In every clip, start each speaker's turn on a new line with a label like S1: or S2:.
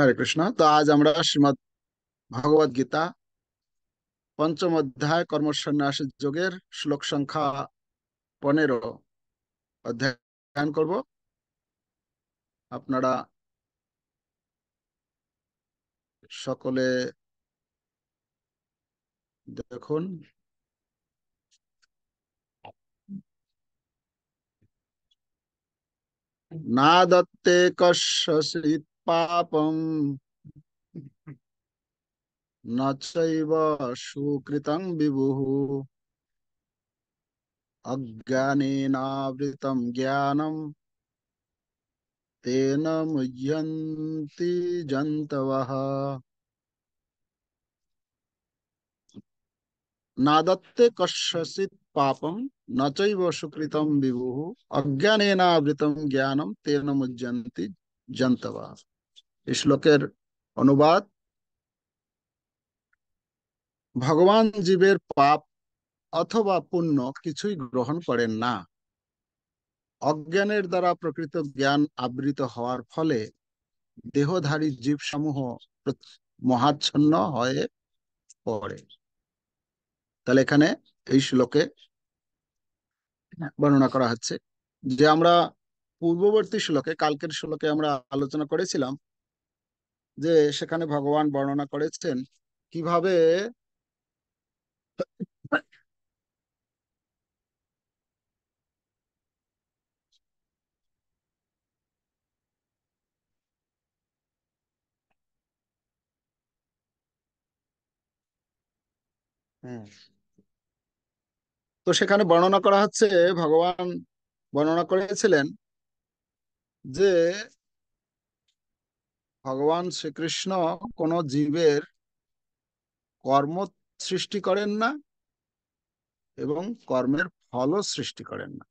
S1: হরে কৃষ্ণ। তো আজ আমরা শ্রীমদ্ ভগবদ গীতা পঞ্চম অধ্যায় কর্মসন্ন্যাস যোগের শ্লোক সংখ্যা 15 অধ্যয়ন করব। আপনারা সকলে দেখুন। না দত্তে কস্যচিৎ পাপম ন চৈব সুকৃতং বিভুঃ অজ্ঞানেনাবৃতং জ্ঞানম তেন মুহ্যন্তি জন্তবঃ। নাদত্তে কস্যচিৎ পাপম ন চৈব সুকৃতম বিভুঃ অজ্ঞানেনাবৃতম জ্ঞানম তেন মুহ্যন্তি জন্তবঃ। এই শ্লোকের অনুবাদ: ভগবান জীবের পাপ অথবা পুণ্য কিছুই গ্রহণ করেন না। অজ্ঞানের দ্বারা প্রকৃত জ্ঞান আবৃত হওয়ার ফলে দেহধারী জীবসমূহ মহাচ্ছন্ন হয়ে পড়ে। তাহলে এখানে এই শ্লোকে বর্ণনা করা হচ্ছে যে আমরা পূর্ববর্তী শ্লোকে, কালকের শ্লোকে আমরা আলোচনা করেছিলাম যে সেখানে ভগবান বর্ণনা করেছেন কিভাবে হুম, তো সেখানে বর্ণনা করা হচ্ছে, ভগবান বর্ণনা করেছিলেন যে ভগবান শ্রীকৃষ্ণ কোন জীবের কর্ম সৃষ্টি করেন না এবং কর্মের ফলও সৃষ্টি করেন না।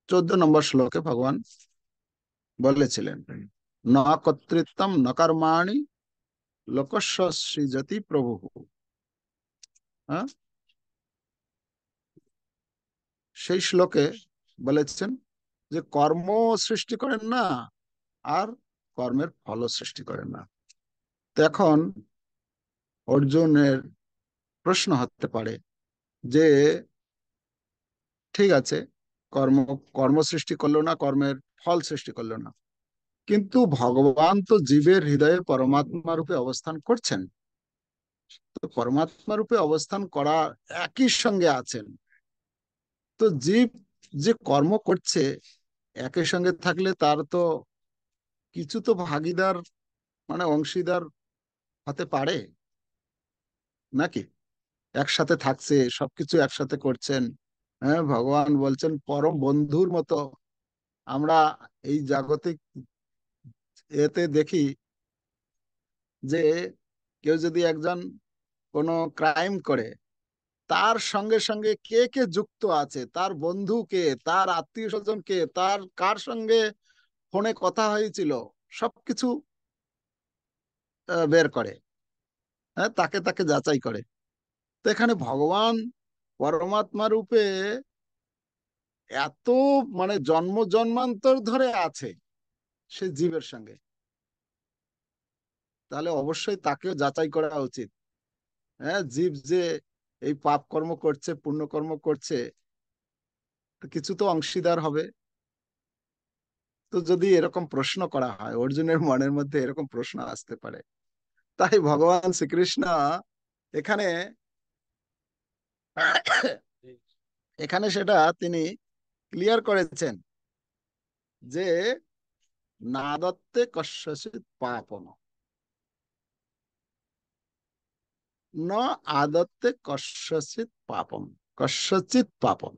S1: 14 নম্বর শ্লোকে ভগবান বলেছিলেন, ন কর্তৃত্বম ন কর্মাণি লোকস্য সৃজতি প্রভু। হ্যাঁ, সেই শ্লোকে বলেছেন যে কর্ম সৃষ্টি করেন না আর কর্মের ফলও সৃষ্টি করেন না। তো এখন অর্জুনের প্রশ্ন হতে পারে যে ঠিক আছে, কর্ম কর্ম সৃষ্টি করলো না, কর্মের ফল সৃষ্টি করলো না, কিন্তু ভগবান তো জীবের হৃদয়ে পরমাত্মা রূপে অবস্থান করছেন। তো পরমাত্মা রূপে অবস্থান করা একই সঙ্গে আছেন। তো জীব যে কর্ম করছে একই সঙ্গে থাকলে তার তো কিছু তো ভাগীদার, মানে অংশীদার হতে পারে নাকি? একসাথে থাকছে, সবকিছু একসাথে করছেন। হ্যাঁ, ভগবান বলছেন পরম বন্ধুর মতো। আমরা এই জাগতিক এতে দেখি যে কেউ যদি একজন কোনো ক্রাইম করে, তার সঙ্গে সঙ্গে কে কে যুক্ত আছে, তার বন্ধু কে, তার আত্মীয় স্বজন কে, তার কার সঙ্গে ফোনে কথা হয়েছিল, সবকিছু বের করে। হ্যাঁ, তাকে তাকে যাচাই করে। তো এখানে ভগবান পরমাত্মা রূপে এত, মানে জন্ম জন্মান্তর ধরে আছে সে জীবের সঙ্গে, তাহলে অবশ্যই তাকেও যাচাই করা উচিত। হ্যাঁ, জীব যে এই পাপ কর্ম করছে, পুণ্য কর্ম করছে, তো কিছু তো অংশীদার হবে। তো যদি এরকম প্রশ্ন করা হয়, অর্জুনের মনের মধ্যে এরকম প্রশ্ন আসতে পারে, তাই ভগবান শ্রীকৃষ্ণ এখানে এখানে সেটা তিনি ক্লিয়ার করেছেন যে নাদত্তে কস্যচিৎ পাপম ন আদত্তে কস্যচিৎ পাপম, কস্যচিৎ পাপম।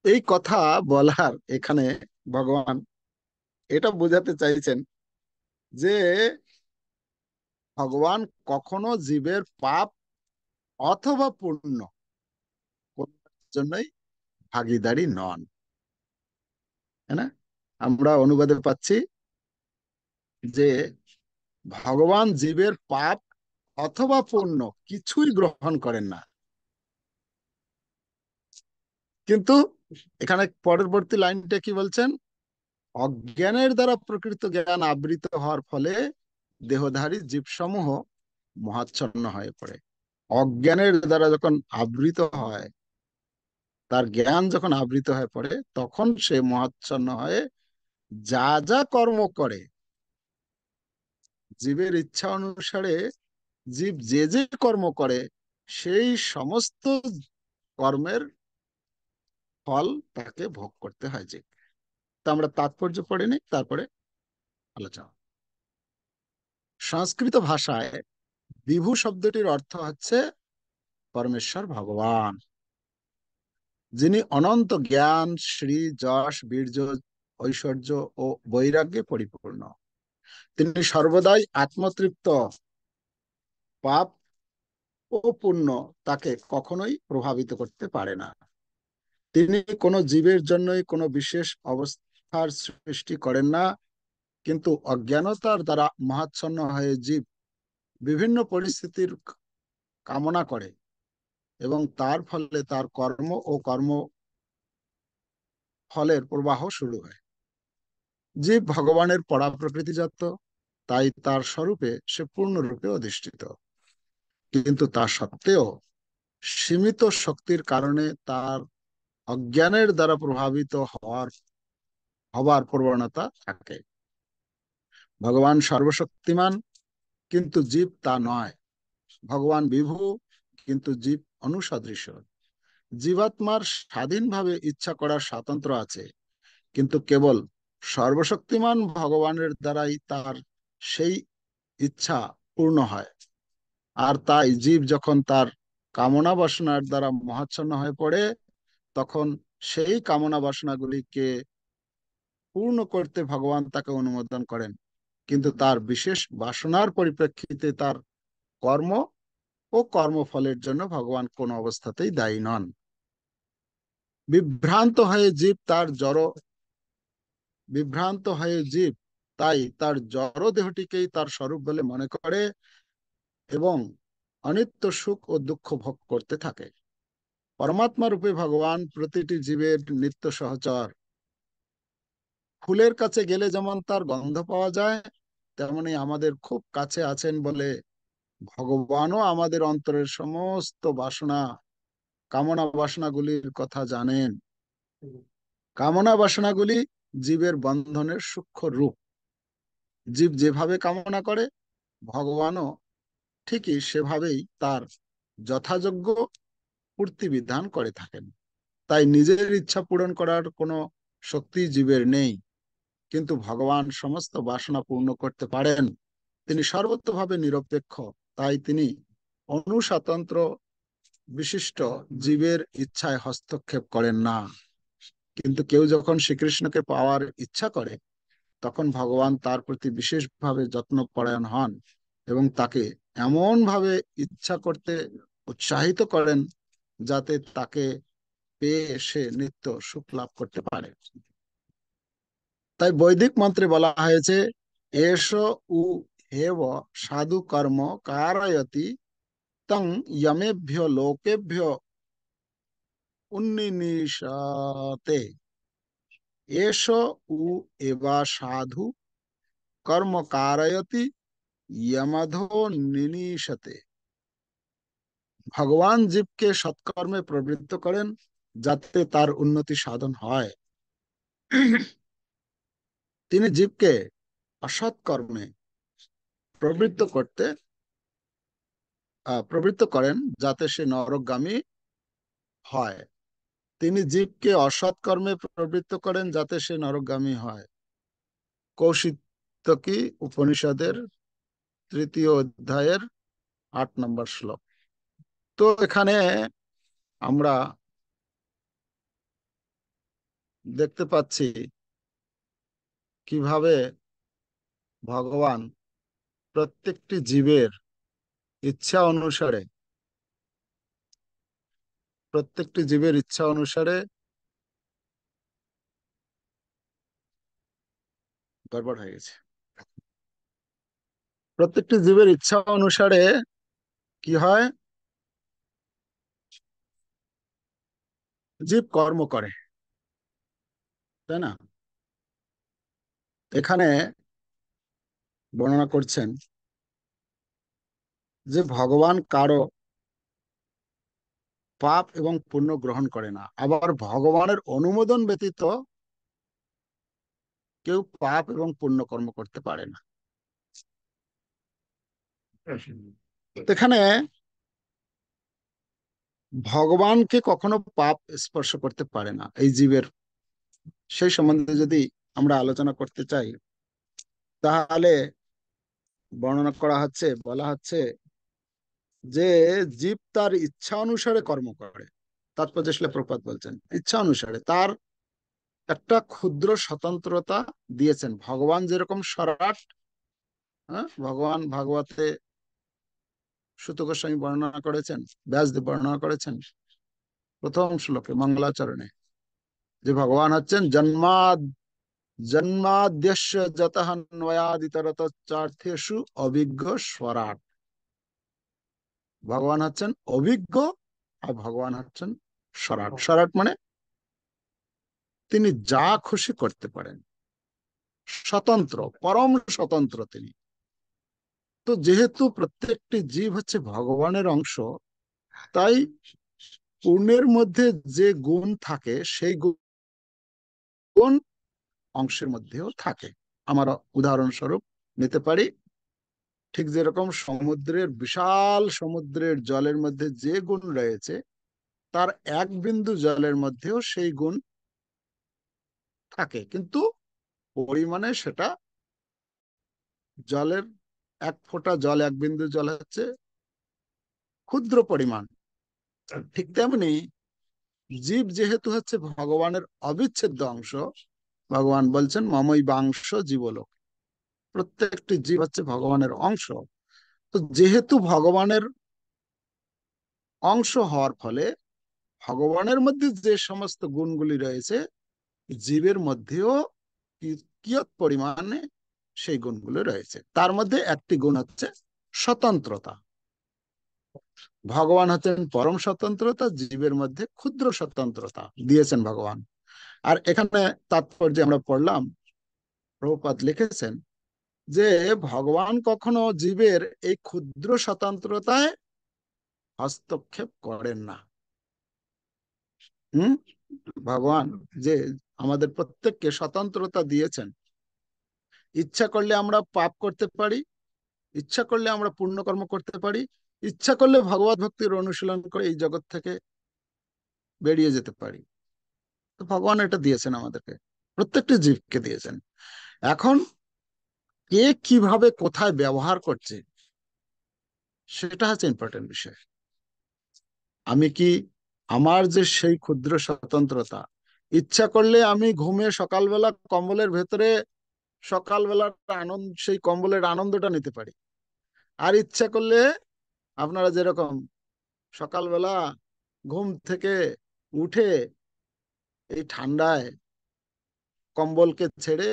S1: এই কথা বলার এখানে ভগবান এটা বোঝাতে চাইছেন যে ভগবান কখনো জীবের পাপ অথবা পুণ্য কোনোটার জন্যই ভাগীদারি নন। হ্যাঁ না? আমরা অনুবাদে পাচ্ছি যে ভগবান জীবের পাপ অথবা পুণ্য কিছুই গ্রহণ করেন না। কিন্তু এখানে পরবর্তী লাইনটা কি বলছেন? অজ্ঞানের দ্বারা প্রকৃত জ্ঞান আবৃত হওয়ার ফলে দেহধারী জীবসমূহ মহাচ্ছন্ন হয়ে পড়ে। অজ্ঞানের দ্বারা যখন আবৃত হয়, তার জ্ঞান যখন আবৃত হয়ে পড়ে, তখন সে মহাচ্ছন্ন হয়ে যা যা কর্ম করে, জীবের ইচ্ছা অনুসারে জীব যে যে কর্ম করে, সেই সমস্ত কর্মের ফল তাকে ভোগ করতে হয়। যে তা আমরা তাৎপর্য পড়ে নিই, তারপরে আলোচনা। সংস্কৃত ভাষায় বিভু শব্দটির অর্থ হচ্ছে পরমেশ্বর ভগবান, যিনি অনন্ত জ্ঞান, শ্রী, যশ, বীর্য, ঐশ্বর্য ও বৈরাগ্যে পরিপূর্ণ। তিনি সর্বদাই আত্মতৃপ্ত। পাপ ও পুণ্য তাকে কখনোই প্রভাবিত করতে পারে না। তিনি কোনো জীবের জন্যই কোনো বিশেষ অবস্থার সৃষ্টি করেন না, কিন্তু অজ্ঞানতার দ্বারা মহাচ্ছন্ন হয়ে জীব বিভিন্ন পরিস্থিতির কামনা করে এবং তার ফলে তার কর্ম ও কর্ম ফলের প্রবাহ শুরু হয়। জীব ভগবানের পরা প্রকৃতিজাত, তাই তার স্বরূপে সে পূর্ণরূপে অধিষ্ঠিত। কিন্তু তা সত্ত্বেও সীমিত শক্তির কারণে তার অজ্ঞানের দ্বারা প্রভাবিত হবার প্রবণতা থাকে। ভগবান সর্বশক্তিমান, কিন্তু জীব তা নয়। ভগবান বিভু, কিন্তু জীব অনুসদৃশ। জীবাত্মার স্বাধীনভাবে ইচ্ছা করার স্বাতন্ত্র্য আছে, কিন্তু কেবল সর্বশক্তিমান ভগবানের দ্বারাই তার সেই ইচ্ছা পূর্ণ হয়। আর তাই জীব যখন তার কামনা বাসনার দ্বারা মহাচ্ছন্ন হয়ে পড়ে, তখন সেই কামনা বাসনাগুলিকে পূর্ণ করতে ভগবান তাকে অনুমোদন করেন, কিন্তু তার বিশেষ বাসনার পরিপ্রেক্ষিতে তার কর্ম ও কর্মফলের জন্য ভগবান কোন অবস্থাতেই দায়ী নন। বিভ্রান্ত হয়ে জীব তার জড় বিভ্রান্ত হয়ে জীব তাই তার জড় দেহটিকেই তার স্বরূপ বলে মনে করে এবং অনিত্য সুখ ও দুঃখ ভোগ করতে থাকে। পরমাত্মা রূপে ভগবান প্রতিটি জীবের নিত্য সহচর। ফুলের কাছে গেলে যেমন তার গন্ধ পাওয়া যায়, তেমনি আমাদের খুব কাছে আছেন বলে ভগবানও আমাদের অন্তরের সমস্ত বাসনা, কামনা বাসনাগুলির কথা জানেন। কামনা বাসনাগুলি জীবের বন্ধনের সূক্ষ্ম রূপ। জীব যেভাবে কামনা করে, ভগবানও ঠিকই সেভাবেই তার যথাযোগ্য পূর্তি বিধান করে থাকেন। তাই নিজের ইচ্ছা পূরণ করার কোনো শক্তি জীবের নেই, কিন্তু ভগবান সমস্ত বাসনা পূর্ণ করতে পারেন। তিনি সর্বতভাবে নিরপেক্ষ, তাই তিনি অনুস্বাতন্ত্র বিশিষ্ট জীবের ইচ্ছায় হস্তক্ষেপ করেন না। কিন্তু কেউ যখন শ্রীকৃষ্ণকে পাওয়ার ইচ্ছা করে, তখন ভগবান তার প্রতি বিশেষভাবে যত্নপরায়ণ হন এবং তাকে এমন ভাবে ইচ্ছা করতে উৎসাহিত করেন, যাতে তাকে পেয়ে সে নিত্য সুখ লাভ করতে পারে। তাই বৈদিক মন্ত্রে বলা হয়েছে, এষ উ হেব সাধু কর্ম কারয়তি তং যমেভ্য লোকেভ্য উন্নিনিশতে। এষ উ এবা সাধু কর্ম কারয়তি যমধো নিনিশতে। ভগবান জীবকে সৎকর্মে প্রবৃত্ত করেন, যাতে তার উন্নতি সাধন হয়। তিনি জীবকে অসৎ কর্মে প্রবৃত্ত করতে প্রবৃত্ত করেন, যাতে সে নরকগামী হয়। তিনি জীবকে অসৎ কর্মে প্রবৃত্ত করেন, যাতে সে নরকগামী হয়। কৌশিতকী উপনিষদের 3য় অধ্যায়ের 8 নম্বর শ্লোক। তো এখানে আমরা দেখতে পাচ্ছি কিভাবে ভগবান প্রত্যেকটি জীবের ইচ্ছা অনুসারে প্রত্যেকটি জীবের ইচ্ছা অনুসারে গড়বড় হয়ে গেছে। প্রত্যেকটি জীবের ইচ্ছা অনুসারে কি হয়, জীব কর্ম করে, তাই না? এখানে বর্ণনা করছেন যে ভগবান কারো পাপ এবং পুণ্য গ্রহণ করে না, আবার ভগবানের অনুমোদন ব্যতীত কেউ পাপ এবং পুণ্য কর্ম করতে পারে না। এখানে ভগবানকে কখনো পাপ স্পর্শ করতে পারে না এই জীবের, সেই সম্বন্ধে যদি আমরা আলোচনা করতে চাই, তাহলে বর্ণনা করা হচ্ছে, বলা হচ্ছে যে জীব তার ইচ্ছা অনুসারে কর্ম করে। তাৎপর্য শ্রীল প্রভুপাদ বলছেন ইচ্ছা অনুসারে তার একটা ক্ষুদ্র স্বতন্ত্রতা দিয়েছেন। ভগবান যেরকম সরাট, হ্যাঁ, ভগবান ভাগবতে সুত গোস্বামী বর্ণনা করেছেন, ব্যাসদেব বর্ণনা করেছেন প্রথম শ্লোকে মঙ্গলাচরণে, যে ভগবান হচ্ছেন জন্মাদ্যস্য যতঃ নয়াদিতরতশ্চার্থেষু অভিজ্ঞ স্বরাট। ভগবান হচ্ছেন অভিজ্ঞ, আর ভগবান হচ্ছেন স্বরাট। স্বরাট মানে তিনি যা খুশি করতে পারেন, স্বতন্ত্র, পরম স্বতন্ত্র তিনি। তো যেহেতু প্রত্যেকটি জীব হচ্ছে ভগবানের অংশ, তাই পূর্ণের মধ্যে যে গুণ থাকে সেই গুণ অংশের মধ্যেও থাকে। আমরা উদাহরণস্বরূপ নিতে পারি, ঠিক যেরকম সমুদ্রের, বিশাল সমুদ্রের জলের মধ্যে যে গুণ রয়েছে, তার এক বিন্দু জলের মধ্যেও সেই গুণ থাকে, কিন্তু পরিমাণে সেটা, জলের এক ফোঁটা জল, এক বিন্দু জল হচ্ছে ক্ষুদ্র পরিমাণ। ঠিক তেমনি জীব যেহেতু হচ্ছে ভগবানের অবিচ্ছেদ্য অংশ, ভগবান বলছেন মমই বাংশ জীবলোক, প্রত্যেকটি জীব হচ্ছে ভগবানের অংশ। তো যেহেতু ভগবানের অংশ হওয়ার ফলে ভগবানের মধ্যে যে সমস্ত গুণগুলি রয়েছে, জীবের মধ্যেও কিয়ৎ পরিমাণে সেই গুণগুলো রয়েছে। তার মধ্যে একটি গুণ হচ্ছে স্বতন্ত্রতা। ভগবান হচ্ছেন পরম স্বতন্ত্রতা, জীবের মধ্যে ক্ষুদ্র স্বতন্ত্রতা দিয়েছেন ভগবান। আর এখানে তাৎপর্য আমরা পড়লাম, প্রভুপাদ লিখেছেন যে ভগবান কখনো জীবের এই ক্ষুদ্র স্বতন্ত্রতায় হস্তক্ষেপ করেন না। হুম, ভগবান যে আমাদের প্রত্যেককে স্বতন্ত্রতা দিয়েছেন, ইচ্ছা করলে আমরা পাপ করতে পারি, ইচ্ছা করলে আমরা পুণ্যকর্ম করতে পারি, ইচ্ছা করলে ভগবত ভক্তির অনুশীলন করে এই জগৎ থেকে বেরিয়ে যেতে পারি। তো ভগবান এটা দিয়েছেন আমাদেরকে, প্রত্যেকটি জীবকে দিয়েছেন। এখন কে কিভাবে কোথায় ব্যবহার করছে, সেটা হচ্ছে ইম্পর্টেন্ট বিষয়। আমি কি আমার যে সেই ক্ষুদ্র স্বতন্ত্রতা, ইচ্ছা করলে আমি ঘুমে সকালবেলা কম্বলের ভেতরে সকালবেলার আনন্দ, সেই কম্বলের আনন্দটা নিতে পারি। আর ইচ্ছা করলে আপনারা যেরকম সকালবেলা ঘুম থেকে উঠে এই ঠান্ডায় কম্বলকে ছেড়ে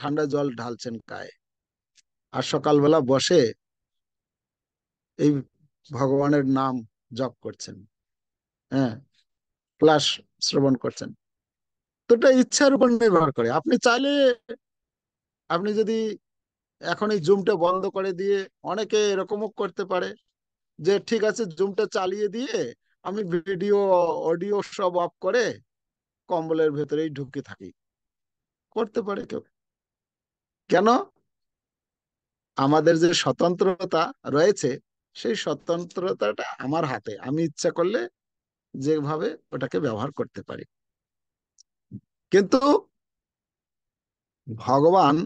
S1: ঠান্ডা জল ঢালছেন গায়ে, আর সকালবেলা বসে এই ভগবানের নাম জপ করছেন, হ্যাঁ, ক্লাস শ্রবণ করছেন। তো এটা ইচ্ছার উপর নির্ভর করে। আপনি চাইলে, আপনি যদি এখন এই জুমটা বন্ধ করে দিয়ে, অনেকে এরকমও করতে পারে যে ঠিক আছে জুমটা চালিয়ে দিয়ে আমি ভিডিও অডিও সব অফ করে কম্বলের ভেতরেই ঢুকে থাকি, করতে পারে কেউ। কেন? আমাদের যে স্বতন্ত্রতা রয়েছে, সেই স্বতন্ত্রতাটা আমার হাতে, আমি ইচ্ছা করলে যেভাবে ওটাকে ব্যবহার করতে পারি। কিন্তু ভগবান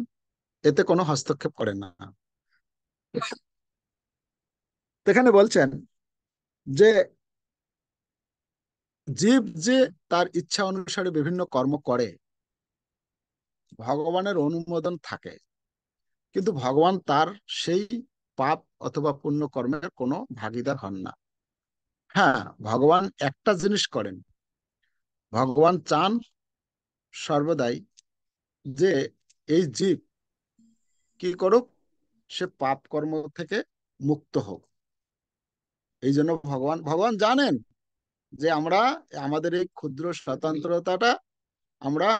S1: এতে কোনো হস্তক্ষেপ করেন না। এখানে বলছেন যে জীব যে তার ইচ্ছা অনুসারে বিভিন্ন কর্ম করে, ভগবানের অনুমোদন থাকে, কিন্তু ভগবান তার সেই পাপ অথবা পুণ্য কর্মের কোনো ভাগীদার হন না। হ্যাঁ, ভগবান একটা জিনিস করেন, ভগবান চান সর্বদাই যে এই জীব কি করুক, সে পাপ কর্ম থেকে মুক্ত হোক। এই জন্য ভগবান ভগবান জানেন যে আমরা আমাদের এই ক্ষুদ্র স্বতন্ত্রতাটা আমরা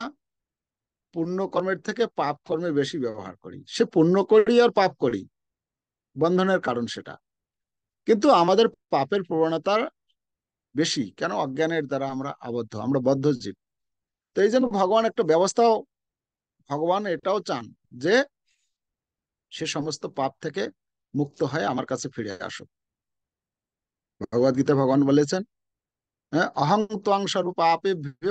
S1: পুণ্য কর্মের থেকে পাপ কর্মে বেশি ব্যবহার করি। সে পুণ্য করি আর পাপ করি, বন্ধনের কারণ সেটা। কিন্তু আমাদের পাপের প্রবণতা বেশি কেন? অজ্ঞানের দ্বারা আমরা আবদ্ধ, আমরা বদ্ধ জীব। তো এই জন্য ভগবান একটা ব্যবস্থাও, ভগবান এটাও চান যে সে সমস্ত পাপ থেকে মুক্ত হয়ে আমার কাছে ফিরে আসুক। ভগবদ গীতা ভগবান বলেছেন, হ্যাঁ, অহং ত্বং স্বরূপ পাপেভ্য।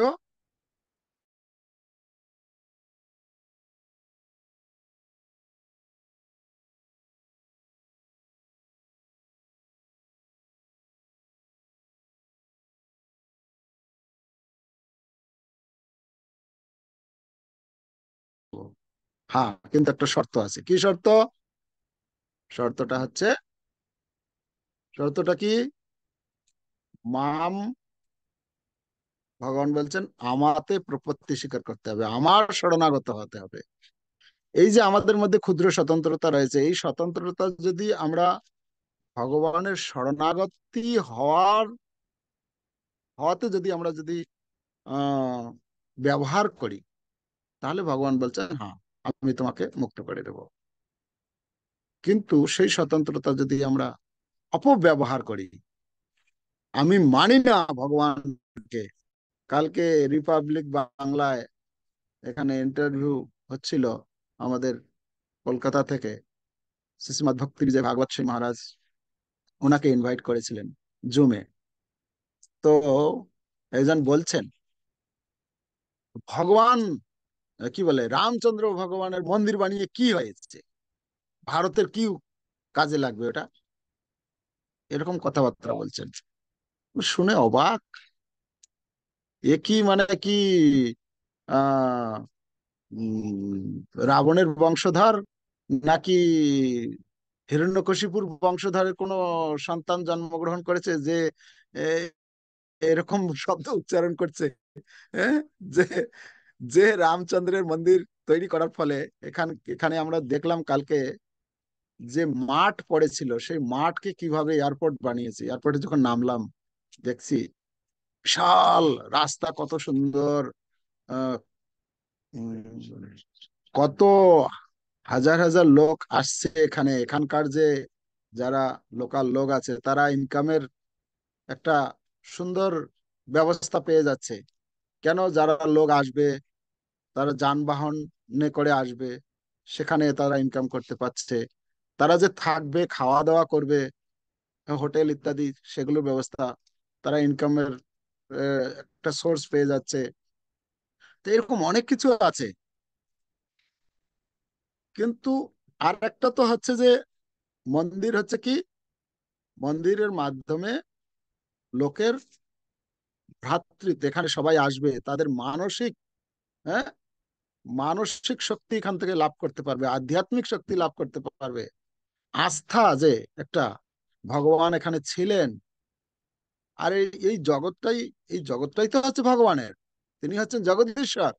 S1: হ্যাঁ, কিন্তু একটা শর্ত আছে। কি শর্ত? শর্তটা হচ্ছে, শর্তটা কি? মাম, ভগবান বলছেন আমাতে প্রপত্তি স্বীকার করতে হবে, আমার শরণাগত হতে হবে। এই যে আমাদের মধ্যে ক্ষুদ্র স্বতন্ত্রতা রয়েছে, এই স্বতন্ত্রতা যদি আমরা ভগবানের শরণাগতি হওয়াতে যদি আমরা যদি আহ ব্যবহার করি, তাহলে ভগবান বলছেন হ্যাঁ, আমি তোমাকে মুক্ত করে দেব। কিন্তু সেই স্বতন্ত্রতা যদি আমরা অপব্যবহার করি, আমি মানি না ভগবানকে। কালকে রিপাবলিক বাংলায় এখানে ইন্টারভিউ হচ্ছিল আমাদের কলকাতা থেকে, শ্রীশ্রীমৎ ভক্তি বিজয় ভাগবত সিং মহারাজ ওনাকে ইনভাইট করেছিলেন জুমে। তো একজন বলছেন, ভগবান কি বলে, রামচন্দ্র ভগবানের মন্দির বানিয়ে কি হয়েছে, ভারতের কি কাজে লাগবে ওটা, এরকম কথাবার্তা বলছেন। শুনে অবাক। এ কি মানে কি, আহ রাবণের বংশধর, নাকি হিরণ্যকশিপুর বংশধরের কোনো সন্তান জন্মগ্রহণ করেছে যে এ- এরকম শব্দ উচ্চারণ করছে? হ্যাঁ, যে যে রামচন্দ্রের মন্দির তৈরি করার ফলে এখানে আমরা দেখলাম কালকে যে মাঠ পড়েছিল, সেই মাঠকে কিভাবে এয়ারপোর্ট বানিয়েছে। এয়ারপোর্টে যখন নামলাম দেখছি বিশাল রাস্তা, কত সুন্দর, আহ, উম, কত হাজার হাজার লোক আসছে এখানে। এখানকার যে যারা লোকাল লোক আছে তারা ইনকামের একটা সুন্দর ব্যবস্থা পেয়ে যাচ্ছে। কেন? যারা লোক আসবে তারা যানবাহনে করে আসবে, সেখানে তারা ইনকাম করতে পারছে। তারা যে থাকবে, খাওয়া দাওয়া করবে, হোটেল ইত্যাদি, সেগুলোর ব্যবস্থা, তারা ইনকামের একটা সোর্স পেয়ে যাচ্ছে। তো এরকম অনেক কিছু আছে। কিন্তু আর একটা তো হচ্ছে যে মন্দির হচ্ছে কি, মন্দিরের মাধ্যমে লোকের ভ্রাতৃত্ব, এখানে সবাই আসবে, তাদের মানসিক, হ্যাঁ, মানসিক শক্তি এখান থেকে লাভ করতে পারবে, আধ্যাত্মিক শক্তি লাভ করতে পারবে। আস্থা যে একটা ভগবান এখানে ছিলেন। আর এই জগৎটাই, এই জগৎটাই তো হচ্ছে ভগবানের। তিনি হচ্ছেন জগদীশ্বর।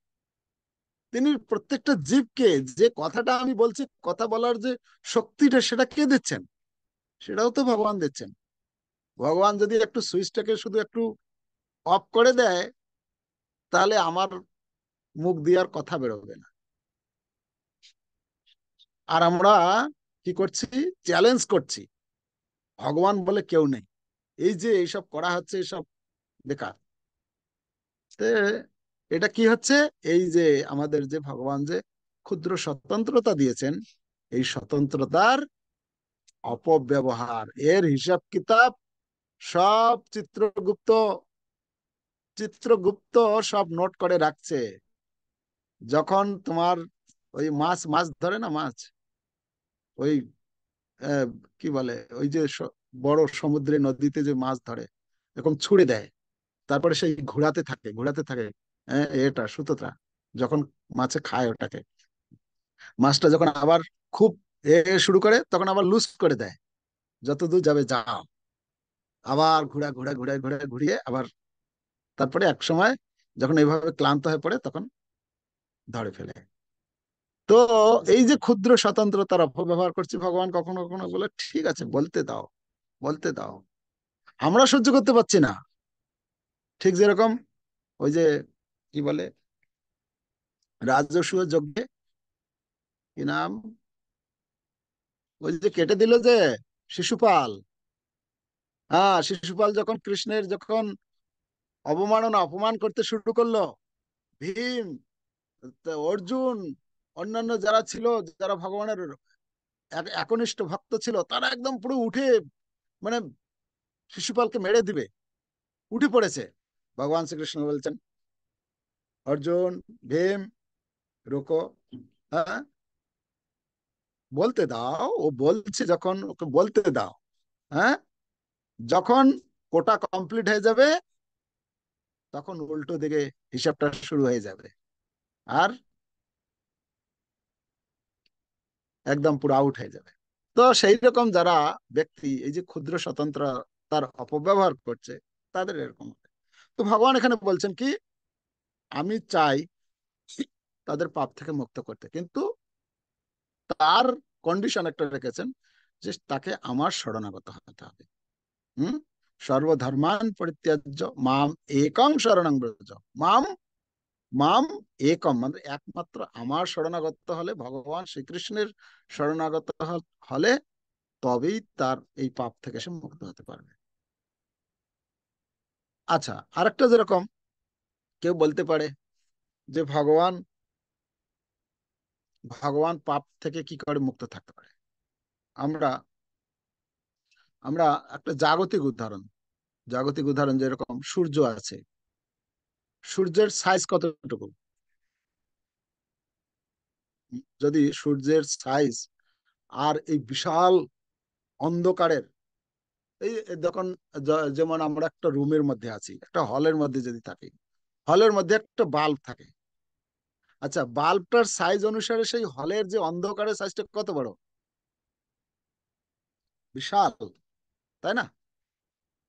S1: তিনি প্রত্যেকটা জীবকে, যে কথাটা আমি বলছি, কথা বলার যে শক্তিটা, সেটা কে দিচ্ছেন? সেটাও তো ভগবান দিচ্ছেন। ভগবান যদি একটু সুইচটাকে শুধু একটু অফ করে দেয়, তাহলে আমার মুখ দিয়ে আর কথা বেরোবে না। আর আমরা কি করছি? চ্যালেঞ্জ করছি, ভগবান বলে কেউ নেই, এই যে এইসব করা হচ্ছে এসব বেকার। তে এটা কি হচ্ছে? এই যে আমাদের যে ভগবান যে ক্ষুদ্র স্বতন্ত্রতা দিয়েছেন, এই স্বতন্ত্রতার অপব্যবহার, এর হিসাব কিতাব সব চিত্রগুপ্ত সব নোট করে রাখছে। যখন তোমার ওই মাছ মাছ ধরে না, মাছ ওই আহ, কি বলে, ওই যে বড় সমুদ্রে নদীতে যে মাছ ধরে, এরকম ছুড়ে দেয়, তারপরে সেই ঘোরাতে থাকে ঘোরাতে থাকে, এটা সুতোটা যখন মাছে খায় ওটাকে, মাছটা যখন আবার খুব শুরু করে, তখন আবার লুজ করে দেয়, যত দূর যাবে যাও, আবার ঘুরা ঘুরা ঘুরা ঘুরা ঘুরিয়ে আবার, তারপরে এক সময় যখন এইভাবে ক্লান্ত হয়ে পড়ে তখন ধরে ফেলে। তো এই যে ক্ষুদ্র স্বতন্ত্রতার অপব্যবহার করছি, ভগবান কখনো কখনো বলে ঠিক আছে, বলতে দাও, বলতে দাও। আমরা সহ্য করতে পারছি না। ঠিক যেরকম ওই যে কি বলে, রাজসূয় যজ্ঞে কি নাম, ওই যে কেটে দিল যে শিশুপাল। হ্যাঁ, শিশুপাল যখন কৃষ্ণের যখন অবমাননা অপমান করতে শুরু করলো, ভীম, অর্জুন, অন্যান্য যারা ছিল, যারা ভগবানের একনিষ্ঠ ভক্ত ছিল, তারা একদম পুরো উঠে মানে শিশুপালকে মেরে দিবে, উঠে পড়েছে। ভগবান শ্রীকৃষ্ণ বলছেন, অর্জুন, ভীম, রুকো, হ্যাঁ, বলতে দাও, ও বলছে, যখন ওকে বলতে দাও। হ্যাঁ, যখন কোটা কমপ্লিট হয়ে যাবে, তখন উল্টো দিকে হিসাবটা শুরু হয়ে যাবে, আর একদম পুরো আউট হয়ে যাবে। তো সেই রকম যারা ব্যক্তি এই যে ক্ষুদ্র স্বতন্ত্র তার অপব্যবহার করছে, তাদের এরকম হবে। তো ভগবান এখানে বলছেন কি, আমি চাই তাদের পাপ থেকে মুক্ত করতে, কিন্তু তার কন্ডিশন একটা রেখেছেন, যে তাকে আমার শরণাগত হতে হবে। হুম, সর্বধর্মান পরিত্যাজ্য মাম একং শরণং ব্রজ। মাম, মাম একম মানে একমাত্র আমার শরণাগত হলে, ভগবান শ্রীকৃষ্ণের শরণাগত হলে তবেই তার এই পাপ থেকে সে মুক্ত হতে পারবে। আচ্ছা, আরেকটা যেরকম কেউ বলতে পারে যে ভগবান ভগবান পাপ থেকে কি করে মুক্ত থাকতে পারে। আমরা আমরা একটা জাগতিক উদাহরণ যেরকম সূর্য আছে, সূর্যের সাইজ কতটুকু? যদি সূর্যের সাইজ আর এই বিশাল অন্ধকারের, এই দেখুন, যেমন আমরা একটা রুমের মধ্যে আছি, একটা হলের মধ্যে যদি থাকি, হলের মধ্যে একটা বাল্ব থাকে। আচ্ছা, বাল্বটার সাইজ অনুসারে সেই হলের যে অন্ধকারের সাইজটা কত বড়? বিশাল, তাই না?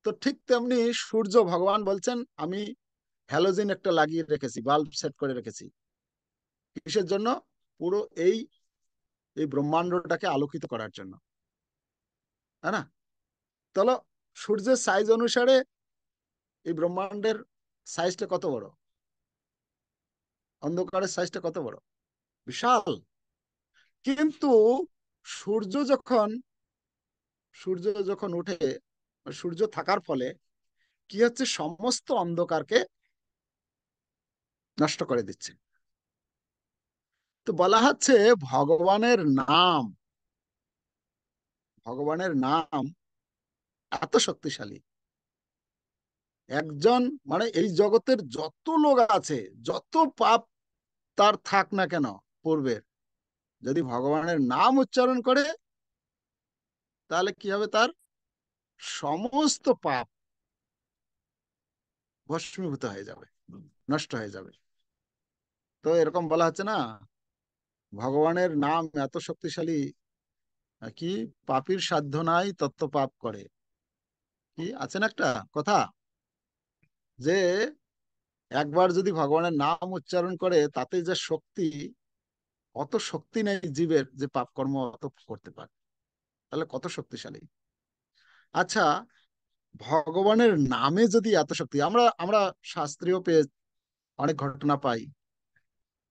S1: তো ঠিক তেমনি সূর্য, ভগবান বলছেন আমি হ্যালোজেন একটা লাগিয়ে রেখেছি, বাল্ব সেট করে রেখেছি, কিসের জন্য? পুরো এই এই ব্রহ্মাণ্ডটাকে আলোকিত করার জন্য, তাই না? তাহলে সূর্যের সাইজ অনুসারে এই ব্রহ্মাণ্ডের সাইজটা কত বড়, অন্ধকারের সাইজটা কত বড়? বিশাল। কিন্তু সূর্য যখন সূর্য যখন উঠে, সূর্য থাকার ফলে কি হচ্ছে, সমস্ত অন্ধকারকে নষ্ট করে দিচ্ছে। তো বলা হচ্ছে ভগবানের নাম, ভগবানের নাম এত শক্তিশালী, একজন মানে এই জগতের যত লোক আছে, যত পাপ তার থাক না কেন পূর্বের, যদি ভগবানের নাম উচ্চারণ করে, তাহলে কি হবে, তার সমস্ত পাপ ভস্মীভূত হয়ে যাবে, নষ্ট হয়ে যাবে। তো এরকম বলা হচ্ছে না, ভগবানের নাম এত শক্তিশালী, কি পাপীর সাধ্য নাই তত্ত্ব পাপ করে, কি আছে না একটা কথা, যে একবার যদি ভগবানের নাম উচ্চারণ করে, তাতে যে শক্তি, অত শক্তি নেই জীবের যে পাপ কর্ম অত করতে পারে, তাহলে কত শক্তিশালী। আচ্ছা, ভগবানের নামে যদি এত শক্তি, আমরা আমরা শাস্ত্রীয় পেয়ে অনেক ঘটনা পাই,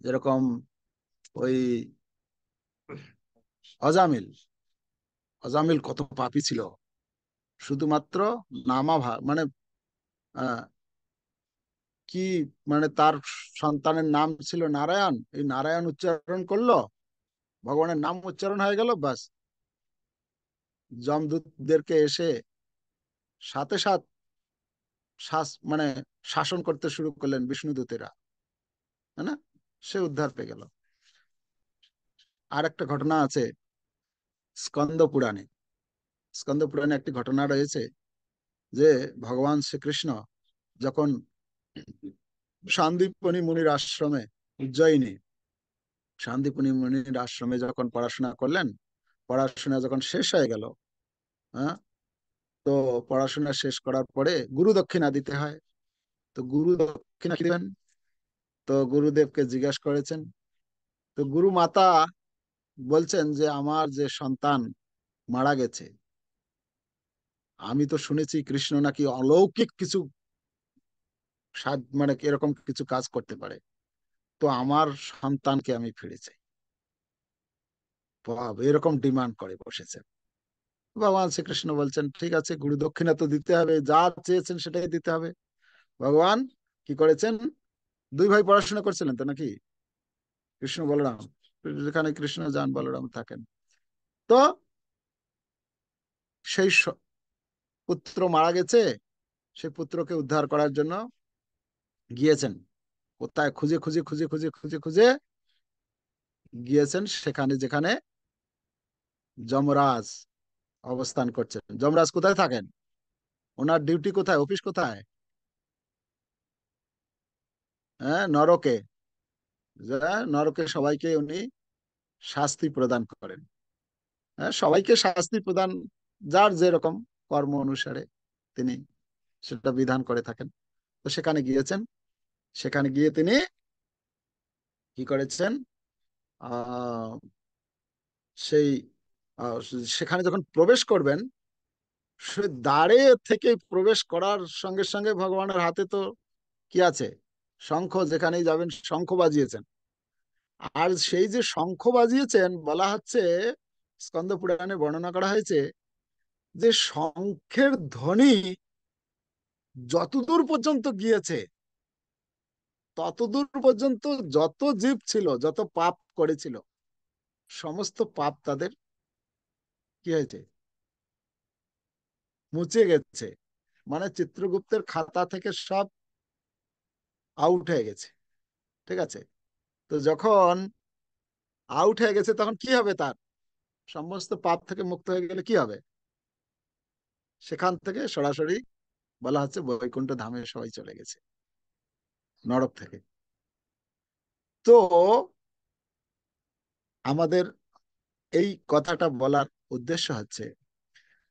S1: যেরকম ওই অজামিল, অজামিল কত পাপী ছিল, শুধুমাত্র মানে আহ, কি মানে তার সন্তানের নাম ছিল নারায়ণ, এই নারায়ণ উচ্চারণ করলো, ভগবানের নাম উচ্চারণ হয়ে গেল, বাস যমদূতদেরকে এসে সাথে সাথ মানে শাসন করতে শুরু করলেন বিষ্ণুদূতেরা, তাই না? সে উদ্ধার পেয়ে গেল। আর একটা ঘটনা আছে স্কন্দ পুরাণে, স্কন্দ পুরাণে একটি ঘটনা রয়েছে, যে ভগবান শ্রীকৃষ্ণ যখন সান্দীপনি মুনির আশ্রমে, উজ্জয়িনী সান্দীপনি মুনির আশ্রমে যখন পড়াশোনা করলেন, পড়াশোনা যখন শেষ হয়ে গেল, হ্যাঁ, তো পড়াশোনা শেষ করার পরে গুরু দক্ষিণা দিতে হয়। তো গুরু দক্ষিণা কি দিবেন, তো গুরুদেবকে জিজ্ঞাসা করেছেন। তো গুরু মাতা বলছেন যে আমার যে সন্তান মারা গেছে, আমি তো শুনেছি কৃষ্ণ নাকি অলৌকিক কিছু মানে এরকম কিছু কাজ করতে পারে। তো তো আমার সন্তানকে আমি ফিরে চাই। বাবা, এরকম ডিমান্ড করে বসেছে। ভগবান শ্রীকৃষ্ণ বলছেন, ঠিক আছে, গুরু দক্ষিণা তো দিতে হবে, যা চেয়েছেন সেটাই দিতে হবে। ভগবান কি করেছেন? দুই ভাই পড়াশোনা করছিলেন তো নাকি? কৃষ্ণ বলরাম, যেখানে কৃষ্ণ যান বলরাম থাকেন। তো সেই পুত্র মারা গেছে, সেই পুত্রকে উদ্ধার করার জন্য গিয়েছেন। কোথায় খুঁজে খুঁজে খুঁজে খুঁজে খুঁজে খুঁজে গিয়েছেন সেখানে যেখানে যমরাজ অবস্থান করছেন। যমরাজ কোথায় থাকেন? ওনার ডিউটি কোথায়, অফিস কোথায়? হ্যাঁ, নরকে। নরকে সবাইকে উনি শাস্তি প্রদান করেন। হ্যাঁ, সবাইকে শাস্তি প্রদান, যার যেরকম কর্ম অনুসারে তিনি সেটা বিধান করে থাকেন। তো সেখানে গিয়েছেন। সেখানে গিয়ে তিনি কি করেছেন? আহ সেই আহ, সেখানে যখন প্রবেশ করবেন, সে দ্বারে থেকে প্রবেশ করার সঙ্গে সঙ্গে ভগবানের হাতে তো কি আছে? শঙ্খ। যেখানেই যাবেন শঙ্খ বাজিয়েছেন। আর সেই যে শঙ্খ বাজিয়েছেন, বলা হচ্ছে, স্কন্দ পুরাণে বর্ণনা করা হয়েছে যে শঙ্খের ধ্বনি যতদূর পর্যন্ত গিয়েছে, ততদূর পর্যন্ত যত জীব ছিল, যত পাপ করেছিল, সমস্ত পাপ তাদের কি হয়েছে? মুছে গেছে। মানে চিত্রগুপ্তের খাতা থেকে সব আউট হয়ে গেছে। ঠিক আছে? তো যখন আউট হয়ে গেছে, তখন কি হবে? তার সমস্ত পাপ থেকে মুক্ত হয়ে গেলে কি হবে? সেখান থেকে সরাসরি বলা হচ্ছে বৈকুণ্ঠ ধামে সবাই চলে গেছে, নরক থেকে। তো আমাদের এই কথাটা বলার উদ্দেশ্য হচ্ছে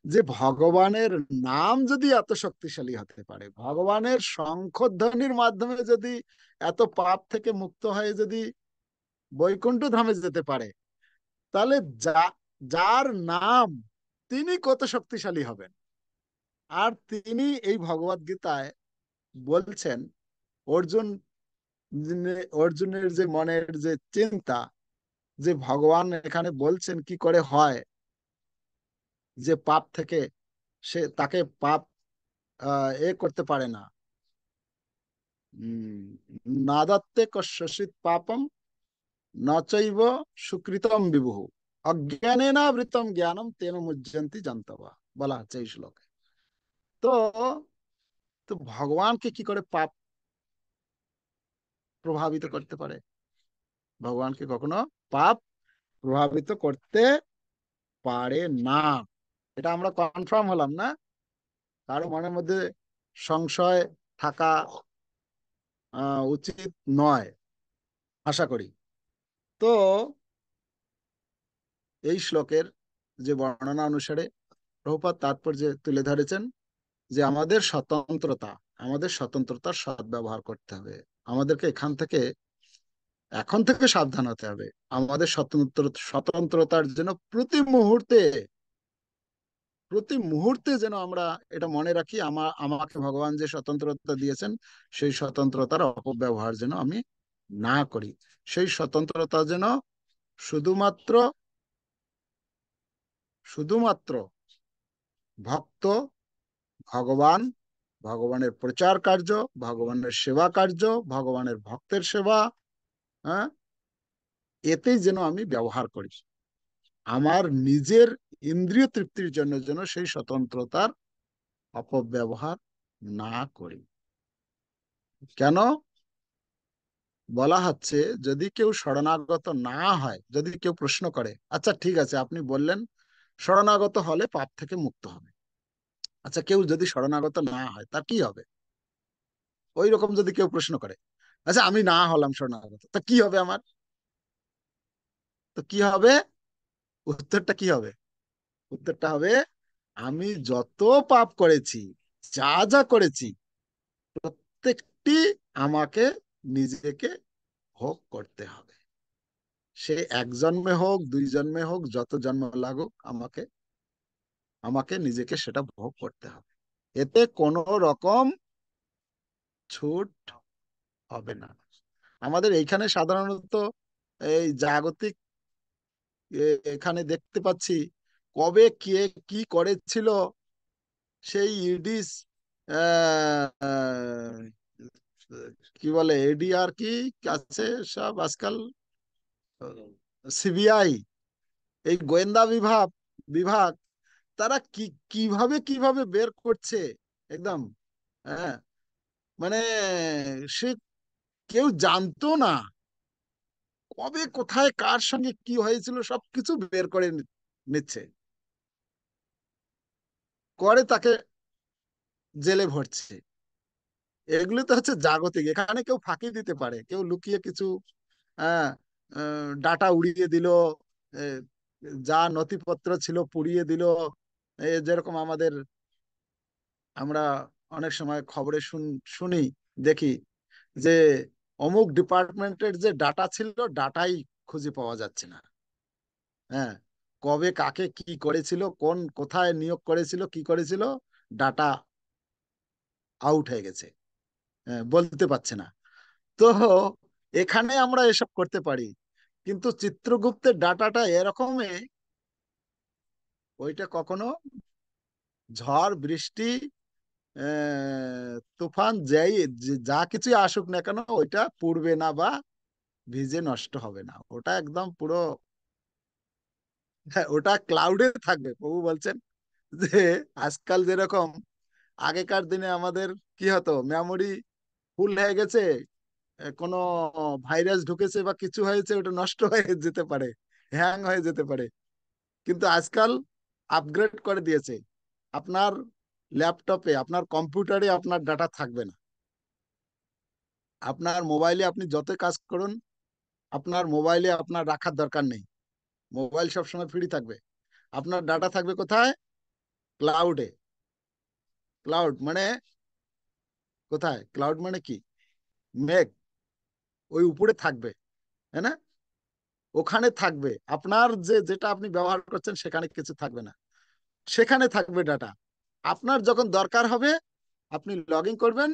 S1: যে ভগবানের নাম যদি এত শক্তিশালী হতে পারে, ভগবানের শঙ্খধ্বনির মাধ্যমে যদি এত পাপ থেকে মুক্ত হয়ে যদি বৈকুণ্ঠ ধামে যেতে পারে, তাহলে যার নাম, তিনি কত শক্তিশালী হবেন। আর তিনি এই ভগবদ গীতায় বলছেন, অর্জুন, অর্জুনের যে মনের যে চিন্তা, যে ভগবান এখানে বলছেন কি করে হয় যে পাপ থেকে সে তাকে পাপ করতে পারে না। নাদাত্তে কস্যচিৎ পাপম নচৈব সুকৃতম বিভু অজ্ঞানেনাবৃতম জ্ঞানম তেন মুহ্যন্তি জান্তবা, বলা হচ্ছে এই শ্লোকে। তো তো ভগবানকে কি করে পাপ প্রভাবিত করতে পারে? ভগবানকে কখনো পাপ প্রভাবিত করতে পারে না। এটা আমরা কনফার্ম হলাম না? কারো মনের মধ্যে সংশয় থাকা উচিত নয়, আশা করি। তো এই শ্লোকের যে বর্ণনা অনুসারে প্রভুপাদ তাৎপর্য তুলে ধরেছেন যে আমাদের স্বতন্ত্রতার সদ্ব্যবহার করতে হবে। আমাদেরকে এখন থেকে সাবধান হতে হবে। আমাদের স্বতন্ত্রতার জন্য প্রতি মুহূর্তে যেন আমরা এটা মনে রাখি, আমাকে ভগবান যে স্বতন্ত্রতা দিয়েছেন, সেই স্বতন্ত্রতার অপব্যবহার যেন আমি না করি। সেই স্বতন্ত্রতা যেন শুধুমাত্র শুধুমাত্র ভক্ত, ভগবান, ভগবানের প্রচার কার্য, ভগবানের সেবা কার্য, ভগবানের ভক্তের সেবা, হ্যাঁ, এতেই যেন আমি ব্যবহার করি। আমার নিজের ইন্দ্রিয় তৃপ্তির জন্য যেন সেই স্বতন্ত্রতার অপব্যবহার না করি। কেন? বলা হচ্ছে, যদি কেউ শরণাগত না হয়, যদি কেউ প্রশ্ন করে, আচ্ছা ঠিক আছে, আপনি বললেন শরণাগত হলে পাপ থেকে মুক্ত হবে। আচ্ছা, কেউ যদি শরণাগত না হয় তার কি হবে? ওই রকম যদি কেউ প্রশ্ন করে, আচ্ছা আমি না হলাম শরণাগত, তা কি হবে আমার? তো কি হবে? উত্তরটা কি হবে? উত্তরটা হবে, আমি যত পাপ করেছি, যা যা করেছি, প্রত্যেকটি আমাকে নিজেকে ভোগ করতে হবে। সে এক জন্মে হোক, দুই জন্মে হোক, যত জন্ম লাগুক, আমাকে আমাকে নিজেকে সেটা ভোগ করতে হবে। এতে কোনো রকম ছুট হবে না। আমাদের এইখানে সাধারণত এই জাগতিক এখানে দেখতে পাচ্ছি কবে কে কি করেছিল, সেই ইডিস কি বলে এডিআর কি আছে সব আজকাল, সিবিআই, এই গোয়েন্দা বিভাগ বিভাগ তারা কি কিভাবে কিভাবে বের করছে একদম। হ্যাঁ, মানে সে কেউ জানতো না কবে কোথায় কার সঙ্গে কি হয়েছিল, সবকিছু বের করে নিচ্ছে, করে তাকে জেলে ভরছে। এগুলো তো হচ্ছে জাগতিক, এখানে কেউ ফাঁকি দিতে পারে, কেউ লুকিয়ে কিছু হ্যাঁ ডাটা উড়িয়ে দিল, আহ, যা নথিপত্র ছিল পুড়িয়ে দিল। যেরকম আমাদের, আমরা অনেক সময় খবরে শুনি, দেখি যে অমুক ডিপার্টমেন্টের যে ডাটা ছিল, ডাটাই খুঁজে পাওয়া যাচ্ছে না। হ্যাঁ, কবে কাকে কি করেছিল, কোন কোথায় নিয়োগ করেছিল, কি করেছিল, ডাটা আউট হয়ে গেছে, হ্যাঁ, বলতে পারছে না। তো এখানে আমরা এসব করতে পারি, কিন্তু চিত্রগুপ্তের ডাটাটা এরকমই, ওইটা কখনো ঝড় বৃষ্টি তুফান যাই যা কিছুই আসুক না কেন ওইটা পুড়বে না বা ভিজে নষ্ট হবে না, ওটা একদম পুরো, হ্যাঁ, ওটা ক্লাউডে থাকবে। প্রভু বলছেন যে আজকাল যেরকম আগেকার দিনে আমাদের কি হতো, মেমোরি ফুল হয়ে গেছে, কোনো ভাইরাস ঢুকেছে বা কিছু হয়েছে, ওটা নষ্ট হয়ে যেতে পারে, হ্যাং হয়ে যেতে পারে। কিন্তু আজকাল আপগ্রেড করে দিয়েছে, আপনার ল্যাপটপে আপনার কম্পিউটারে আপনার ডাটা থাকবে না, আপনার মোবাইলে আপনি যত কাজ করুন, আপনার মোবাইলে আপনার রাখার দরকার নেই, মোবাইল সবসময় ফ্রি থাকবে, আপনার ডাটা থাকবে কোথায়, ক্লাউডে। ক্লাউড মানে কোথায়, ক্লাউড মানে কি, মেঘ, ওই উপরে থাকবে, তাই না, ওখানে থাকবে, আপনার যে যেটা আপনি ব্যবহার করছেন সেখানে কিছু থাকবে না, সেখানে থাকবে ডাটা, আপনার যখন দরকার হবে আপনি লগ ইন করবেন,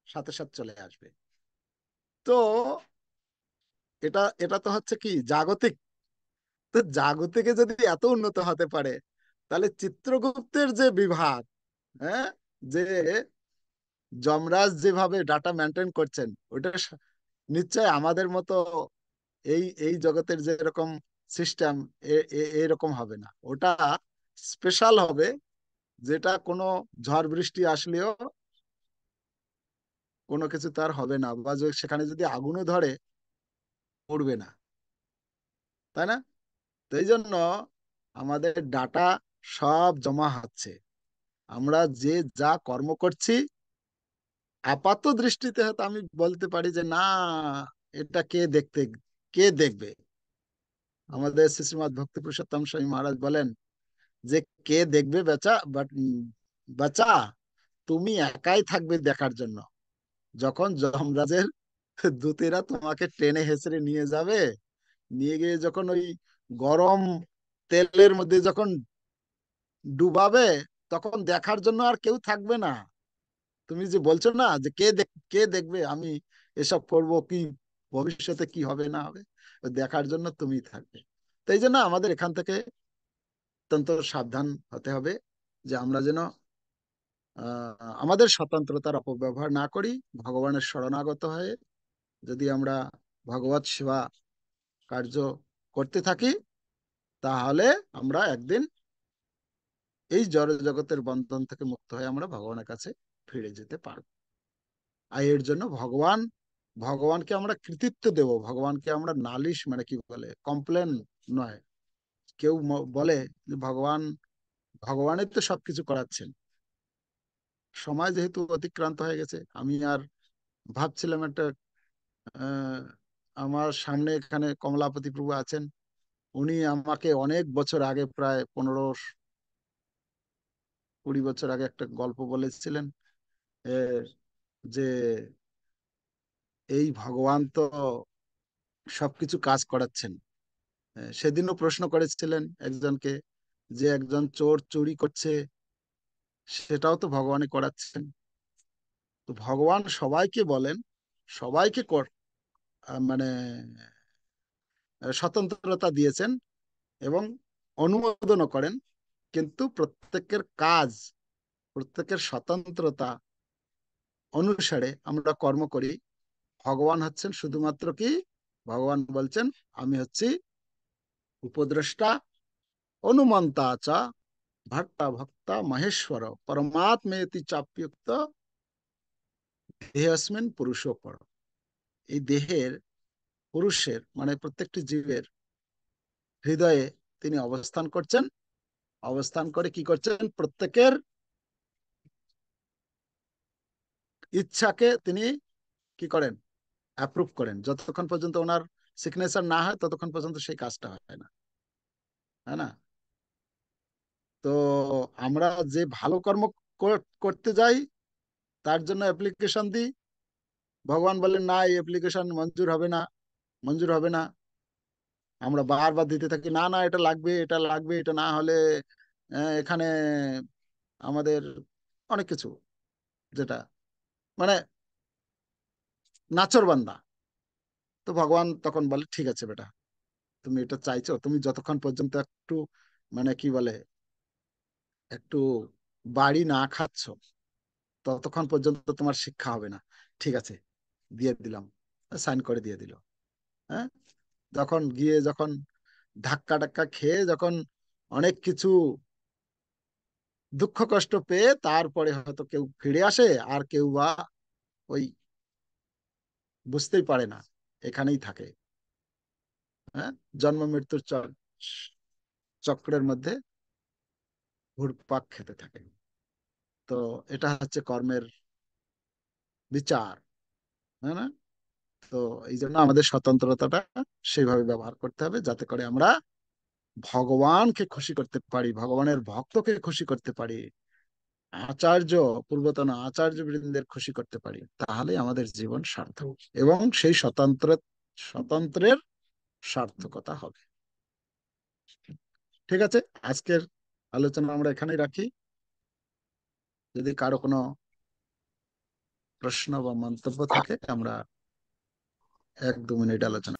S1: সাথে সাথে চলে আসবে। তো এটা এটা তো হচ্ছে কি জাগতিক, তো জাগতিকে যদি এত উন্নত হতে পারে, তাহলে চিত্রগুপ্তের যে বিভাগ, হ্যাঁ, যে যমরাজ যেভাবে ডাটা মেনটেন করছেন, ওটা নিশ্চয় আমাদের মতো এই এই জগতের যে এরকম সিস্টেম এরকম হবে না, ওটা স্পেশাল হবে, যেটা কোনো ঝড় বৃষ্টি আসলেও কোনো কিছু তার হবে না, বা সেখানে যদি আগুনও ধরে পড়বে না, তাই না। তো এই জন্য আমাদের ডাটা সব জমা হচ্ছে, আমরা যে যা কর্ম করছি, আপাত দৃষ্টিতে হয়তো আমি বলতে পারি যে না, এটা কে দেখবে। আমাদের শ্রীশ্রীমৎ ভক্তি পুরুষোত্তম স্বামী মহারাজ বলেন যে কে দেখবে বেচা, বাট বাচা, তুমি একাই থাকবে দেখার জন্য, যখন যমরাজের দূতেরা তোমাকে টেনে হেসড়ে নিয়ে যাবে, নিয়ে গিয়ে যখন ওই গরম তেলের মধ্যে যখন ডুবাবে, তখন দেখার জন্য আর কেউ থাকবে না। তুমি যে বলছো না যে কে দেখবে আমি এসব করব কি, ভবিষ্যতে কি হবে না হবে, দেখার জন্য তুমি থাকবে। তাই জন্য আমাদের এখান থেকে অত্যন্ত সাবধান হতে হবে, যে আমরা যেন আমাদের স্বতন্ত্রতার অপব্যবহার না করি, ভগবানের শরণাগত হয়ে যদি আমরা ভগবত সেবা কার্য করতে থাকি, তাহলে আমরা একদিন এই জড় জগতের বন্ধন থেকে মুক্ত হয়ে আমরা ভগবানের কাছে ফিরে যেতে পারবো। আর এর জন্য ভগবানকে আমরা কৃতিত্ব দেব, ভগবানকে আমরা নালিশ মানে কি বলে কমপ্লেন নয়। কেউ বলে যে ভগবানের তো সবকিছু করাচ্ছেন, সময় যেহেতু অতিক্রান্ত হয়ে গেছে, আমি আর ভাবছিলাম একটা আহ, আমার সামনে এখানে কমলাপতি প্রভু আছেন, উনি আমাকে অনেক বছর আগে, প্রায় 15-20 বছর আগে একটা গল্প বলেছিলেন, এ, যে এই ভগবান তো সবকিছু কাজ করাচ্ছেন। সেদিনও প্রশ্ন করেছিলেন একজনকে, যে একজন চোর চুরি করছে, সেটাও তো ভগবানই করাচ্ছেন। তো ভগবান সবাইকে বলেন, সবাইকে মানে স্বতন্ত্রতা দিয়েছেন এবং অনুমোদনও করেন, কিন্তু প্রত্যেকের কাজ, প্রত্যেকের স্বতন্ত্রতা অনুসারে আমরা কর্ম করি। ভগবান হচ্ছেন শুধুমাত্র কি, ভগবান বলছেন আমি হচ্ছি উপদ্রষ্টা, অনুমন্তা চ ভট্টা ভক্তা মহেশ্বর পরমাত্মেতি চাপ্যুক্ত দেহস্মিন পুরুষোপর। এই দেহের, পুরুষের মানে প্রত্যেকটি জীবের হৃদয়ে তিনি অবস্থান করছেন। অবস্থান করে কি করছেন, প্রত্যেকের ইচ্ছাকে তিনি কি করেন, অ্যাপ্রুভ করেন। যতক্ষণ পর্যন্ত ওনার সিগনেচার না হয় ততক্ষণ পর্যন্ত সেই কাজটা হয় না, তাই না? তো আমরা যে ভালো কর্ম করতে যাই, তার জন্য অ্যাপ্লিকেশন দিই, ভগবান বলেন না এই অ্যাপ্লিকেশন মঞ্জুর হবে না, মঞ্জুর হবে না। আমরা বারবার দিতে থাকি, না না এটা লাগবে, এটা লাগবে, এটা না হলে এখানে আমাদের অনেক কিছু, যেটা মানে নাচরবান্দা। তো ভগবান তখন বলে ঠিক আছে বেটা, তুমি এটা চাইছো, তুমি যতক্ষণ পর্যন্ত একটু মানে কি বলে একটু বাড়ি না খাচ্ছ ততক্ষণ পর্যন্ত তোমার শিক্ষা হবে না। ঠিক আছে, দিয়ে দিলাম, সাইন করে দিয়ে দিল। হ্যাঁ, যখন গিয়ে যখন ধাক্কা টাক্কা খেয়ে যখন অনেক কিছু দুঃখ কষ্ট পেয়ে তারপরে হয়তো কেউ ফিরে আসে, আর কেউ বা ওই বুঝতেই পারে না, এখানেই থাকে। হ্যাঁ, জন্ম মৃত্যুর চক্রের মধ্যে ঘুরপাক খেতে থাকে। তো এটা হচ্ছে কর্মের বিচার, হ্যাঁ না? তো এই জন্য আমাদের স্বতন্ত্রতাটা সেইভাবে ব্যবহার করতে হবে যাতে করে আমরা ভগবানকে খুশি করতে পারি, ভগবানের ভক্তকে খুশি করতে পারি, আচার্য, পূর্বতন আচার্য বৃন্দের খুশি করতে পারি, তাহলে আমাদের জীবন সার্থক এবং সেই স্বতন্ত্রের সার্থকতা হবে। ঠিক আছে, আজকের আলোচনা আমরা এখানেই রাখি। যদি কারো কোনো প্রশ্ন বা মন্তব্য থাকে আমরা 1-2 মিনিট আলোচনা।